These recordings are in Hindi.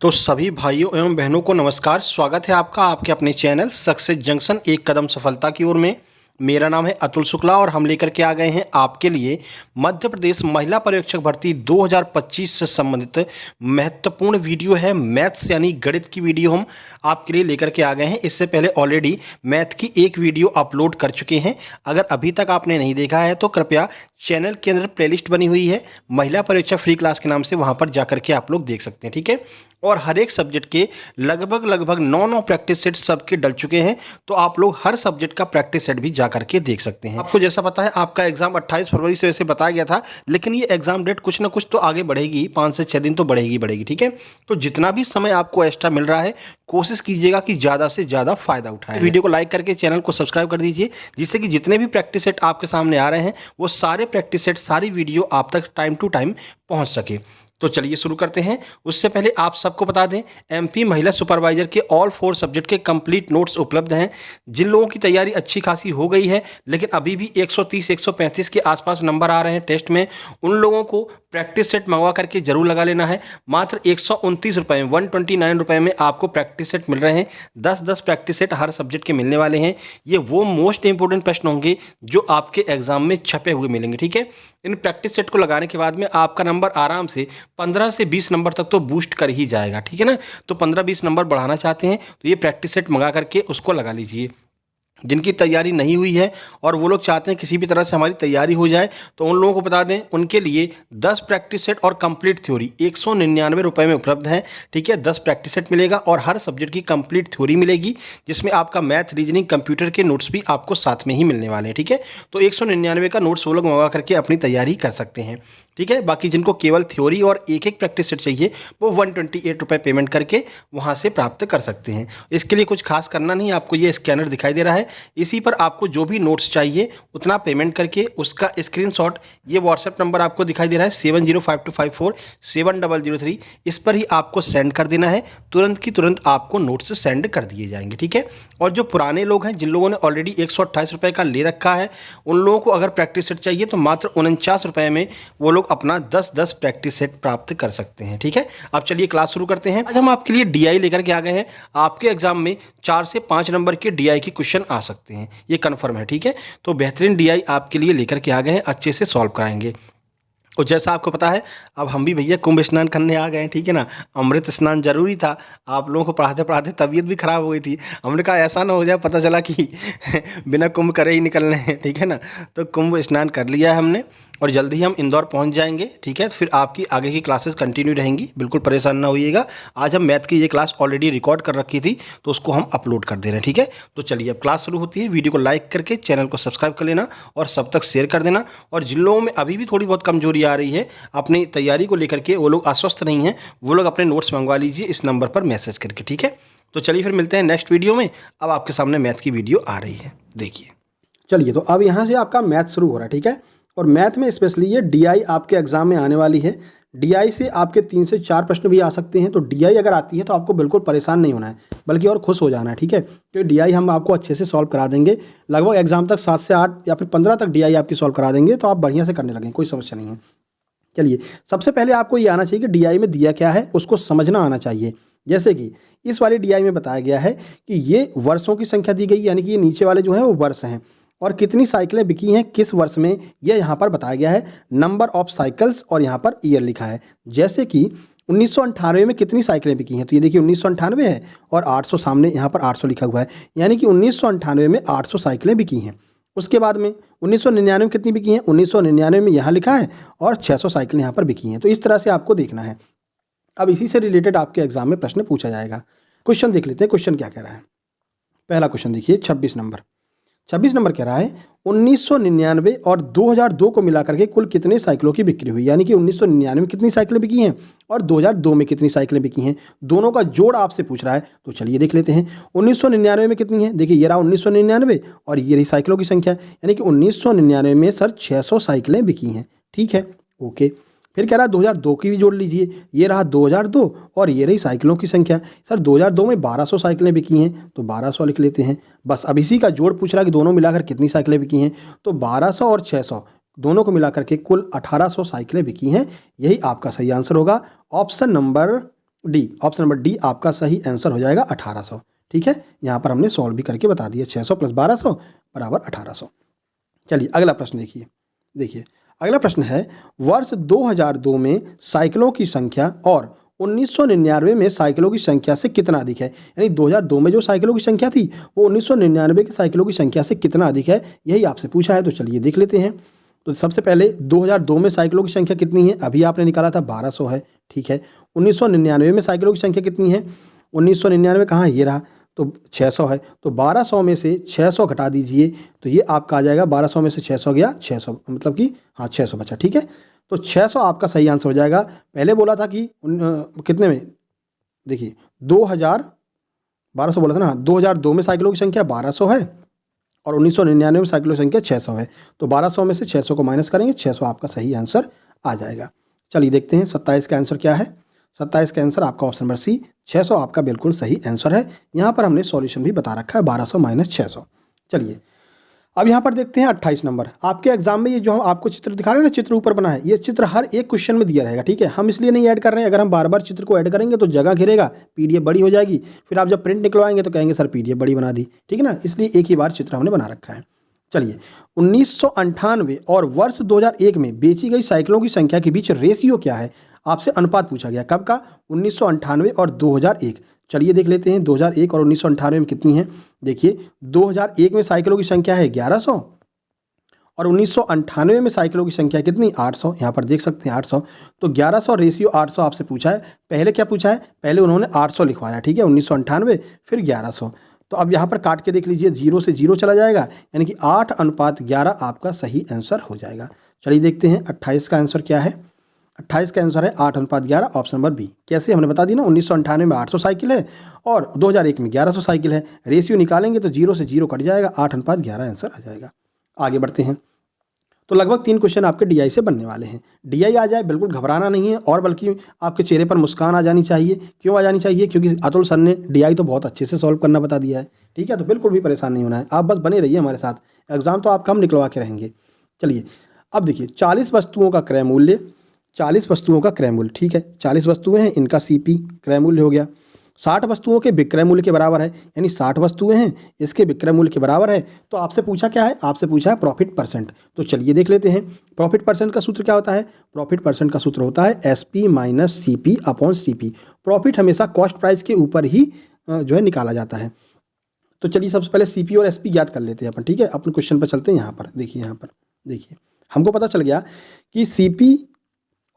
तो सभी भाइयों एवं बहनों को नमस्कार। स्वागत है आपका आपके अपने चैनल सक्सेस जंक्शन एक कदम सफलता की ओर में। मेरा नाम है अतुल शुक्ला और हम लेकर के आ गए हैं आपके लिए मध्य प्रदेश महिला पर्यवेक्षक भर्ती 2025 से संबंधित महत्वपूर्ण वीडियो है। मैथ्स यानी गणित की वीडियो हम आपके लिए लेकर के आ गए हैं। इससे पहले ऑलरेडी मैथ की एक वीडियो अपलोड कर चुके हैं। अगर अभी तक आपने नहीं देखा है तो कृपया चैनल के अंदर प्लेलिस्ट बनी हुई है महिला पर्यवेक्षक फ्री क्लास के नाम से, वहाँ पर जा करके आप लोग देख सकते हैं। ठीक है, और हर एक सब्जेक्ट के लगभग 9 प्रैक्टिस सेट सबके डल चुके हैं, तो आप लोग हर सब्जेक्ट का प्रैक्टिस सेट भी जा करके देख सकते हैं। आपको जैसा पता है आपका एग्जाम 28 फरवरी से वैसे बताया गया था, लेकिन ये एग्जाम डेट कुछ ना कुछ तो आगे बढ़ेगी, 5 से 6 दिन तो बढ़ेगी। ठीक है, तो जितना भी समय आपको एक्स्ट्रा मिल रहा है कोशिश कीजिएगा कि ज़्यादा से ज़्यादा फायदा उठाएं। वीडियो को लाइक करके चैनल को सब्सक्राइब कर दीजिए, जिससे कि जितने भी प्रैक्टिस सेट आपके सामने आ रहे हैं वो सारे प्रैक्टिस सेट, सारी वीडियो आप तक टाइम टू टाइम पहुँच सके। तो चलिए शुरू करते हैं। उससे पहले आप सबको बता दें, एमपी महिला सुपरवाइजर के ऑल 4 सब्जेक्ट के कंप्लीट नोट्स उपलब्ध हैं। जिन लोगों की तैयारी अच्छी खासी हो गई है लेकिन अभी भी 130-135 के आसपास नंबर आ रहे हैं टेस्ट में, उन लोगों को प्रैक्टिस सेट मंगवा करके जरूर लगा लेना है। मात्र 129 रुपये 129 रुपये में आपको प्रैक्टिस सेट मिल रहे हैं। 10-10 प्रैक्टिस सेट हर सब्जेक्ट के मिलने वाले हैं। ये वो मोस्ट इंपोर्टेंट प्रश्न होंगे जो आपके एग्जाम में छपे हुए मिलेंगे। ठीक है, इन प्रैक्टिस सेट को लगाने के बाद में आपका नंबर आराम से 15 से 20 नंबर तक तो बूस्ट कर ही जाएगा। ठीक है ना, तो 15-20 नंबर बढ़ाना चाहते हैं तो ये प्रैक्टिस सेट मंगा करके उसको लगा लीजिए। जिनकी तैयारी नहीं हुई है और वो लोग चाहते हैं किसी भी तरह से हमारी तैयारी हो जाए, तो उन लोगों को बता दें उनके लिए 10 प्रैक्टिस सेट और कंप्लीट थ्योरी 199 रुपये में उपलब्ध है। ठीक है, 10 प्रैक्टिस सेट मिलेगा और हर सब्जेक्ट की कंप्लीट थ्योरी मिलेगी, जिसमें आपका मैथ, रीजनिंग, कंप्यूटर के नोट्स भी आपको साथ में ही मिलने वाले हैं। ठीक है, तो 199 का नोट्स वो लोग मंगा करके अपनी तैयारी कर सकते हैं। ठीक है, बाकी जिनको केवल थ्योरी और एक प्रैक्टिस सेट चाहिए वो 128 रुपये पेमेंट करके वहाँ से प्राप्त कर सकते हैं। इसके लिए कुछ खास करना नहीं, आपको ये स्कैनर दिखाई दे रहा है, इसी पर आपको जो भी नोट्स चाहिए उतना पेमेंट करके उसका स्क्रीनशॉट, ये व्हाट्सएप नंबर आपको दिखाई दे रहा है 7052547003, इस पर ही आपको सेंड कर देना है। तुरंत की तुरंत आपको नोट्स सेंड कर दिए जाएंगे। ठीक है, और जो पुराने लोग हैं, जिन लोगों ने ऑलरेडी 128 रुपये का ले रखा है, उन लोगों को अगर प्रैक्टिस सेट चाहिए तो मात्र 49 रुपये में वो लोग अपना 10-10 प्रैक्टिस सेट प्राप्त कर सकते हैं। ठीक है, अब चलिए क्लास शुरू करते हैं। आज हम आपके लिए डीआई लेकर के आ गए हैं। आपके एग्जाम में 4 से 5 नंबर के डीआई के क्वेश्चन आ सकते हैं, ये कन्फर्म है। ठीक है, तो बेहतरीन डीआई आपके लिए लेकर के आ गए हैं, अच्छे से सॉल्व कराएंगे। और जैसा आपको पता है अब हम भी भैया कुंभ स्नान करने आ गए हैं। ठीक है ना, अमृत स्नान जरूरी था। आप लोगों को पढ़ाते पढ़ाते तबीयत भी खराब हो गई थी। हमने कहा ऐसा ना हो जाए पता चला कि बिना कुंभ करे ही निकलने हैं। ठीक है ना, तो कुंभ स्नान कर लिया है हमने और जल्दी ही हम इंदौर पहुंच जाएंगे। ठीक है, फिर आपकी आगे की क्लासेस कंटिन्यू रहेंगी, बिल्कुल परेशान ना होइएगा। आज हम मैथ की ये क्लास ऑलरेडी रिकॉर्ड कर रखी थी तो उसको हम अपलोड कर दे रहे हैं। ठीक है, तो चलिए अब क्लास शुरू होती है। वीडियो को लाइक करके चैनल को सब्सक्राइब कर लेना और सब तक शेयर कर देना। और जिन लोगों में अभी भी थोड़ी बहुत कमजोरी आ रही है अपनी तैयारी को लेकर के, वो लोग अस्वस्थ नहीं हैं, वो लोग अपने नोट्स मंगवा लीजिए इस नंबर पर मैसेज करके। ठीक है, तो चलिए फिर मिलते हैं नेक्स्ट वीडियो में। अब आपके सामने मैथ की वीडियो आ रही है, देखिए। चलिए, तो अब यहाँ से आपका मैथ शुरू हो रहा है। ठीक है, और मैथ में स्पेशली ये डीआई आपके एग्जाम में आने वाली है। डीआई से आपके 3 से 4 प्रश्न भी आ सकते हैं। तो डीआई अगर आती है तो आपको बिल्कुल परेशान नहीं होना है, बल्कि और खुश हो जाना है। ठीक है, तो डीआई हम आपको अच्छे से सॉल्व करा देंगे। लगभग एग्जाम तक 7 से 8 या फिर 15 तक डीआई आपकी सॉल्व करा देंगे, तो आप बढ़िया से करने लगेंगे, कोई समस्या नहीं है। चलिए, सबसे पहले आपको ये आना चाहिए कि डीआई में दिया क्या है, उसको समझना आना चाहिए। जैसे कि इस वाले डीआई में बताया गया है कि ये वर्षों की संख्या दी गई, यानी कि ये नीचे वाले जो हैं वो वर्ष हैं, और कितनी साइकिलें बिकी हैं किस वर्ष में, यह यहाँ पर बताया गया है। नंबर ऑफ साइकिल्स और यहाँ पर ईयर लिखा है। जैसे कि 1998 में कितनी साइकिलें बिकी हैं, तो ये देखिए 1998 है और 800 सामने यहाँ पर 800 लिखा हुआ है, यानी कि 1998 में 800 साइकिलें बिकी हैं। उसके बाद में 1999 में कितनी बिकी हैं, 1999 में यहाँ लिखा है और 600 साइकिलें यहाँ पर बिकी हैं। तो इस तरह से आपको देखना है। अब इसी से रिलेटेड आपके एग्जाम में प्रश्न पूछा जाएगा। क्वेश्चन देख लेते हैं, क्वेश्चन क्या कह रहा है। पहला क्वेश्चन देखिए, 26 नंबर कह रहा है 1999 और 2002 को मिलाकर के कुल कितने साइकिलों की बिक्री हुई, यानी कि 1999 में कितनी साइकिलें बिकी हैं और 2002 में कितनी साइकिलें बिकी हैं, दोनों का जोड़ आपसे पूछ रहा है। तो चलिए देख लेते हैं। 1999 में कितनी है, देखिए ये रहा 1999 और ये रही साइकिलों की संख्या, यानी कि 1999 में सर 600 साइकिलें बिकी हैं। ठीक है, ओके। फिर कह रहा है 2002 की भी जोड़ लीजिए, ये रहा 2002 और ये रही साइकिलों की संख्या। सर 2002 में 1200 साइकिलें बिकी हैं, तो 1200 लिख लेते हैं। बस अब इसी का जोड़ पूछ रहा है कि दोनों मिलाकर कितनी साइकिलें बिकी हैं, तो 1200 और 600 दोनों को मिलाकर के कुल 1800 साइकिलें बिकी हैं। यही आपका सही आंसर होगा, option number D, option number D आपका सही आंसर हो जाएगा 1800। ठीक है, यहाँ पर हमने सॉल्व भी करके बता दिया, 600 + 1200 बराबर 1800। चलिए अगला प्रश्न देखिए अगला प्रश्न है, वर्ष 2002 में साइकिलों की संख्या और 1999 में साइकिलों की संख्या से कितना अधिक है। यानी 2002 में जो साइकिलों की संख्या थी वो 1999 की साइकिलों की संख्या से कितना अधिक है, यही आपसे पूछा है। तो चलिए देख लेते हैं। तो सबसे पहले 2002 में साइकिलों की संख्या कितनी है, अभी आपने निकाला था 1200 है। ठीक है, 1999 में साइकिलों की संख्या कितनी है, 1999 कहाँ है, ये रहा, तो 600 है। तो 1200 में से 600 घटा दीजिए, तो ये आपका आ जाएगा, 1200 में से 600 गया, 600 मतलब कि हाँ 600 बचा। ठीक है, तो 600 आपका सही आंसर हो जाएगा। पहले बोला था कि कितने में, देखिए 1200 बोला था ना, 2002 में साइकिलों की संख्या 1200 है और 1999 में साइकिलों की संख्या 600 है। तो 1200 में से 600 को माइनस करेंगे, 600 आपका सही आंसर आ जाएगा। चलिए देखते हैं 27 का आंसर क्या है। 27 का आंसर आपका ऑप्शन नंबर सी, 600 आपका बिल्कुल सही आंसर है। यहाँ पर हमने सॉल्यूशन भी बता रखा है, 1200 - 600। चलिए अब यहाँ पर देखते हैं 28 नंबर। आपके एग्जाम में ये जो हम आपको चित्र दिखा रहे हैं ना, चित्र ऊपर बना है, ये चित्र हर एक क्वेश्चन में दिया रहेगा। ठीक है, हम इसलिए नहीं ऐड कर रहे हैं, अगर हम बार बार चित्र को ऐड करेंगे तो जगह घेरेगा, पीडीएफ बड़ी हो जाएगी, फिर आप जब प्रिंट निकलवाएंगे तो कहेंगे सर पीडीएफ बड़ी बना दी। ठीक है ना, इसलिए एक ही बार चित्र हमने बना रखा है। चलिए 1998 और वर्ष 2001 में बेची गई साइकिलों की संख्या के बीच रेशियो क्या है, आपसे अनुपात पूछा गया। कब का, 1998 और 2001। चलिए देख लेते हैं 2001 और 1998 में कितनी है। देखिए 2001 में साइकिलों की संख्या है 1100 और 1998 में साइकिलों की संख्या कितनी, 800। यहाँ पर देख सकते हैं 800, तो 1100 रेशियो 800 आपसे पूछा है। पहले क्या पूछा है, पहले उन्होंने 800 लिखवाया। ठीक है, 1998 फिर 1100। तो अब यहाँ पर काट के देख लीजिए, 0 से 0 चला जाएगा, यानी कि 8:11 आपका सही आंसर हो जाएगा। चलिए देखते हैं 28 का आंसर क्या है। 28 का आंसर है 8:11, ऑप्शन नंबर बी। कैसे, हमने बता दी ना, 1998 में 800 साइकिल है और 2001 में 1100 साइकिल है। रेशियो निकालेंगे तो 0 से 0 कट जाएगा, 8:11 आंसर आ जाएगा। आगे बढ़ते हैं। तो लगभग 3 क्वेश्चन आपके डीआई से बनने वाले हैं। डीआई आ जाए बिल्कुल घबराना नहीं है, और बल्कि आपके चेहरे पर मुस्कान आ जानी चाहिए। क्यों आ जानी चाहिए, क्योंकि अतुल सर ने डीआई तो बहुत अच्छे से सॉल्व करना बता दिया है। ठीक है, तो बिल्कुल भी परेशान नहीं होना है, आप बस बने रहिए हमारे साथ, एग्जाम तो आपका हम निकलवा के रहेंगे। चलिए अब देखिए 40 वस्तुओं का क्रय मूल्य, 40 वस्तुओं का क्रय मूल्य। ठीक है, 40 वस्तुएं हैं, इनका सीपी क्रय मूल्य हो गया। 60 वस्तुओं के विक्रय मूल्य के बराबर है, यानी 60 वस्तुएं हैं, इसके विक्रय मूल्य के बराबर है। तो आपसे पूछा क्या है, आपसे पूछा है प्रॉफिट परसेंट। तो चलिए देख लेते हैं प्रॉफिट परसेंट का सूत्र क्या होता है। प्रॉफिट परसेंट का सूत्र होता है SP - CP upon CP। Profit हमेशा कॉस्ट प्राइस के ऊपर ही जो है निकाला जाता है। तो चलिए सबसे पहले CP और SP ज्ञात कर लेते हैं अपन। ठीक है, अपने क्वेश्चन पर चलते हैं। यहाँ पर देखिए हमको पता चल गया कि CP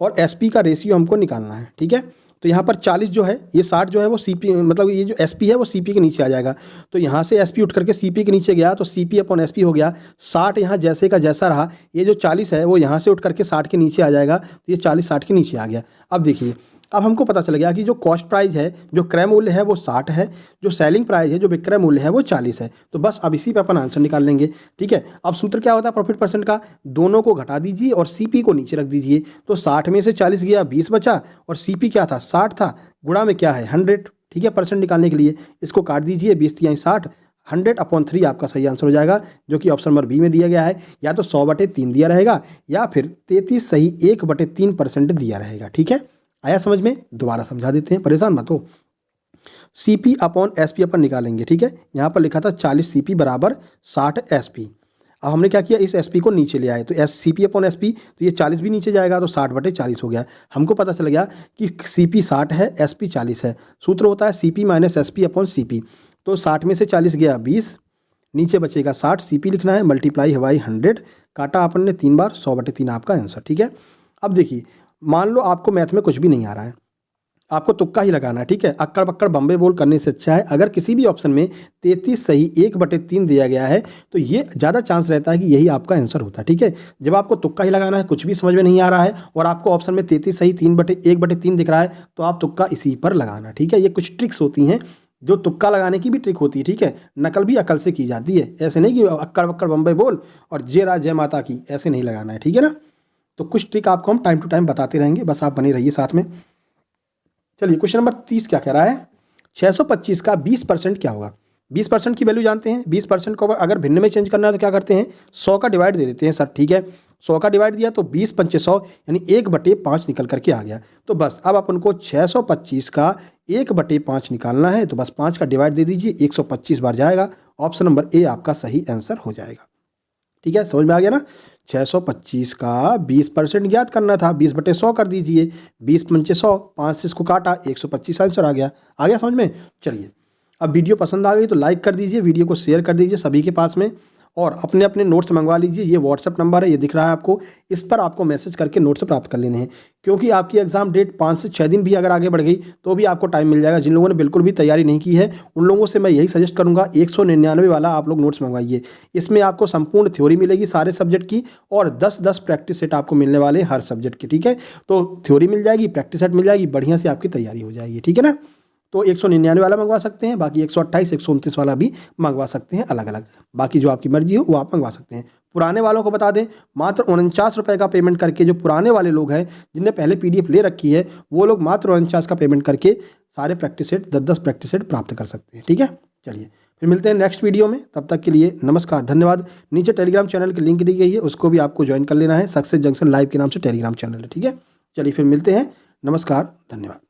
और SP का रेशियो हमको निकालना है। ठीक है, तो यहाँ पर 40 जो है, ये 60 जो है वो CP, मतलब ये जो SP है वो CP के नीचे आ जाएगा। तो यहाँ से SP उठ करके CP के नीचे गया, तो CP अपॉन SP हो गया। 60 यहाँ जैसे का जैसा रहा, ये जो 40 है वो यहाँ से उठ करके 60 के नीचे आ जाएगा। तो ये 40 60 के नीचे आ गया। अब देखिए, अब हमको पता चल गया कि जो कॉस्ट प्राइस है, जो क्रय मूल्य है वो 60 है, जो सेलिंग प्राइस है, जो विक्रय मूल्य है वो 40 है। तो बस अब इसी पे अपन आंसर निकाल लेंगे। ठीक है, अब सूत्र क्या होता है प्रॉफिट परसेंट का, दोनों को घटा दीजिए और CP को नीचे रख दीजिए। तो 60 में से 40 गया, 20 बचा, और CP क्या था, 60 था, गुणा में क्या है 100। ठीक है, परसेंट निकालने के लिए इसको काट दीजिए, 20 × 60, 100/3 आपका सही आंसर हो जाएगा, जो कि ऑप्शन नंबर बी में दिया गया है। या तो 100/3 दिया रहेगा, या फिर 33 सही 1/3% दिया रहेगा। ठीक है, आया समझ में, दोबारा समझा देते हैं, परेशान मत हो। CP अपॉन SP अपन निकालेंगे। ठीक है, यहाँ पर लिखा था 40 CP बराबर 60 SP। अब हमने क्या किया, इस SP को नीचे ले आए, तो CP अपॉन SP, तो ये 40 भी नीचे जाएगा, तो 60/40 हो गया। हमको पता चल गया कि CP 60 है, SP 40 है। सूत्र होता है CP - SP अपॉन CP। तो 60 में से 40 गया 20, नीचे बचेगा 60, CP लिखना है, मल्टीप्लाई हवाई 100, काटा अपन ने 3 बार, 100/3 आपका आंसर। ठीक है, अब देखिए मान लो आपको मैथ में कुछ भी नहीं आ रहा है, आपको तुक्का ही लगाना है। ठीक है, अक्कड़ बक्कड़ बम्बे बोल करने से अच्छा है अगर किसी भी ऑप्शन में 33 सही 1/3 दिया गया है, तो ये ज़्यादा चांस रहता है कि यही आपका आंसर होता है। ठीक है, जब आपको तुक्का ही लगाना है, कुछ भी समझ में नहीं आ रहा है और आपको ऑप्शन में 33 सही 1/3 दिख रहा है, तो आप तुक्का इसी पर लगाना। ठीक है, ये कुछ ट्रिक्स होती हैं, जो तुक्का लगाने की भी ट्रिक होती है। ठीक है, नकल भी अकल से की जाती है, ऐसे नहीं कि अक्कड़ बक्कड़ बम्बे बोल और जय राज जय माता की, ऐसे नहीं लगाना है। ठीक है ना, तो कुछ ट्रिक आपको हम टाइम टू टाइम बताते रहेंगे, बस आप बने रहिए साथ में। चलिए क्वेश्चन नंबर 30 क्या कह रहा है, 625 का 20% क्या होगा। 20% की वैल्यू जानते हैं। 20% को अगर भिन्न में चेंज करना है तो क्या करते हैं, 100 का डिवाइड दे देते हैं सर, ठीक है। 100 का डिवाइड दिया तो 20 पंचे 100 यानी 1/5 निकल करके आ गया। तो बस अब अपन को 625 का 1/5 निकालना है, तो बस 5 का डिवाइड दे दीजिए, 125 बार जाएगा। ऑप्शन नंबर ए आपका सही आंसर हो जाएगा। ठीक है, समझ में आ गया ना। 625 का 20% ज्ञात करना था, 20/100 कर दीजिए, 20 पंचे 100, 5 से इसको काटा, 125 आंसर आ गया समझ में। चलिए, अब वीडियो पसंद आ गई तो लाइक कर दीजिए, वीडियो को शेयर कर दीजिए सभी के पास में, और अपने अपने नोट्स मंगवा लीजिए। ये व्हाट्सअप नंबर है, ये दिख रहा है आपको, इस पर आपको मैसेज करके नोट्स प्राप्त कर लेने हैं, क्योंकि आपकी एग्जाम डेट 5 से 6 दिन भी अगर आगे बढ़ गई तो भी आपको टाइम मिल जाएगा। जिन लोगों ने बिल्कुल भी तैयारी नहीं की है उन लोगों से मैं यही सजेस्ट करूंगा, 199 वाला आप लोग नोट्स मंगवाइए। इसमें आपको संपूर्ण थ्योरी मिलेगी सारे सब्जेक्ट की, और 10-10 प्रैक्टिस सेट आपको मिलने वाले हर सब्जेक्ट के, ठीक है। तो थ्योरी मिल जाएगी, प्रैक्टिस सेट मिल जाएगी, बढ़िया से आपकी तैयारी हो जाएगी, ठीक है ना। तो 199 वाला मंगवा सकते हैं, बाकी 128, 129 वाला भी मंगवा सकते हैं अलग अलग, बाकी जो आपकी मर्जी हो वो आप मंगवा सकते हैं। पुराने वालों को बता दें, मात्र 49 रुपये का पेमेंट करके, जो पुराने वाले लोग हैं जिनने पहले PDF ले रखी है, वो लोग मात्र 49 का पेमेंट करके सारे प्रैक्टिस सेट 10-10 प्रैक्टिस सेट प्राप्त कर सकते हैं, ठीक है। चलिए फिर मिलते हैं नेक्स्ट वीडियो में, तब तक के लिए नमस्कार, धन्यवाद। नीचे टेलीग्राम चैनल की लिंक दी गई है, उसको भी आपको ज्वाइन कर लेना है। सक्सेस जंक्शन लाइव के नाम से टेलीग्राम चैनल है, ठीक है। चलिए फिर मिलते हैं, नमस्कार, धन्यवाद।